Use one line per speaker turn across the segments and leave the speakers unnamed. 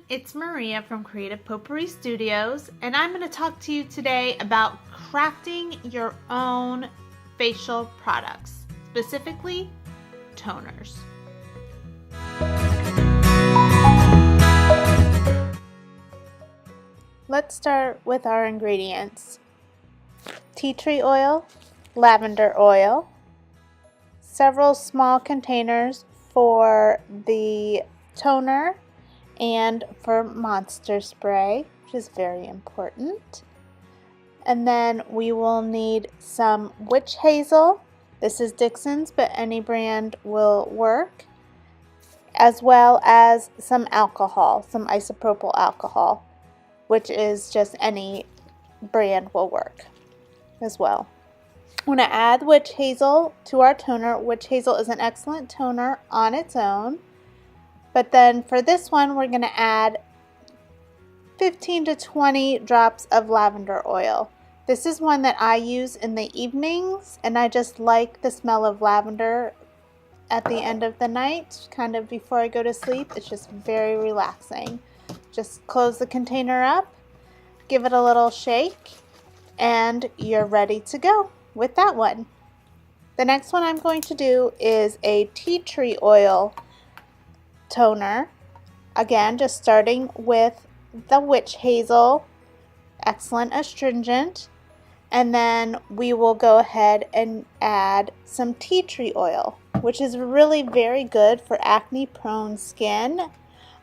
it's Maria from Creative Potpourri Studios, and I'm going to talk to you today about crafting your own facial products, specifically toners. Let's start with our ingredients. Tea tree oil, lavender oil, several small containers for the toner and for monster spray, which is very important. And then we will need some witch hazel. This is Dixon's, but any brand will work, as well as some alcohol, some isopropyl alcohol, which is just any brand will work as well. I'm going to add witch hazel to our toner. Witch hazel is an excellent toner on its own. But then for this one, we're going to add 15 to 20 drops of lavender oil. This is one that I use in the evenings, and I just like the smell of lavender at the end of the night, kind of before I go to sleep. It's just very relaxing. Just close the container up, give it a little shake, and you're ready to go with that one. The next one I'm going to do is a tea tree oil toner. Again, just starting with the witch hazel, excellent astringent, and then we will go ahead and add some tea tree oil, which is really very good for acne prone skin.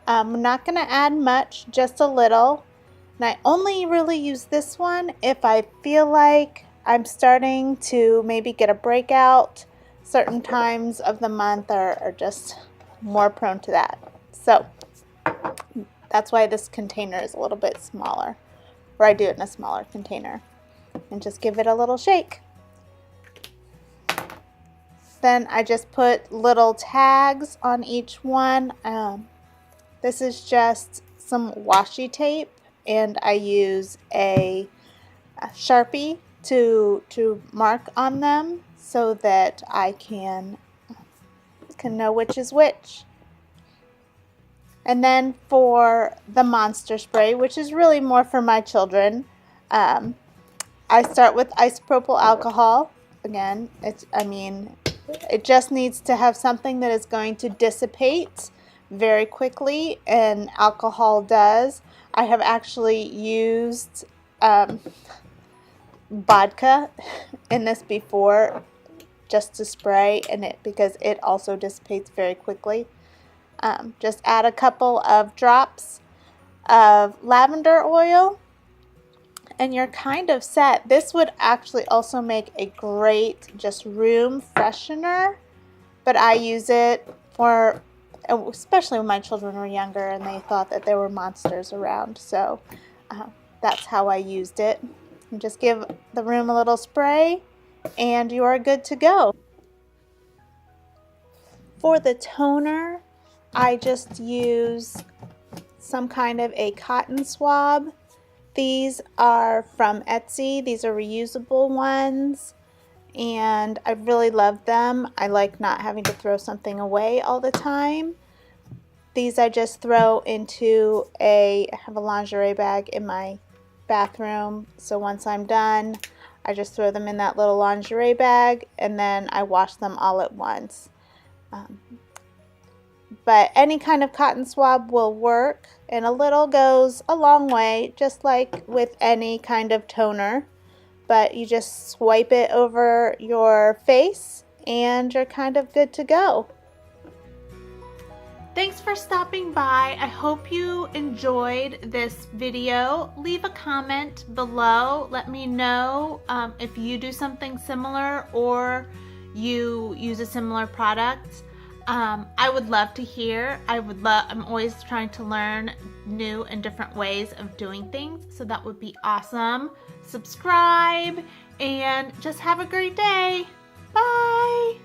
I'm not going to add much, just a little, and I only really use this one if I feel like I'm starting to maybe get a breakout. Certain times of the month are just more prone to that. So that's why this container is a little bit smaller, or I do it in a smaller container. And just give it a little shake. Then I just put little tags on each one. This is just some washi tape, and I use a Sharpie to mark on them so that I can know which is which. And then for the monster spray, which is really more for my children, I start with isopropyl alcohol. Again, it just needs to have something that is going to dissipate very quickly, and alcohol does. I have actually used vodka in this before, just to spray in it, because it also dissipates very quickly. Just add a couple of drops of lavender oil, and you're kind of set. This would actually also make a great just room freshener, but I use it for, especially when my children were younger and they thought that there were monsters around. So that's how I used it. And just give the room a little spray, and you are good to go. For the toner, I just use some kind of a cotton swab. These are from Etsy. These are reusable ones, and I really love them. I like not having to throw something away all the time. These I just throw into I have a lingerie bag in my bathroom, so once I'm done, I just throw them in that little lingerie bag, and then I wash them all at once. But any kind of cotton swab will work, and a little goes a long way, just like with any kind of toner. But you just swipe it over your face, and you're kind of good to go. Thanks for stopping by. I hope you enjoyed this video. Leave a comment below. Let me know if you do something similar or you use a similar product. I would love to hear. I'm always trying to learn new and different ways of doing things, so that would be awesome. Subscribe and just have a great day. Bye.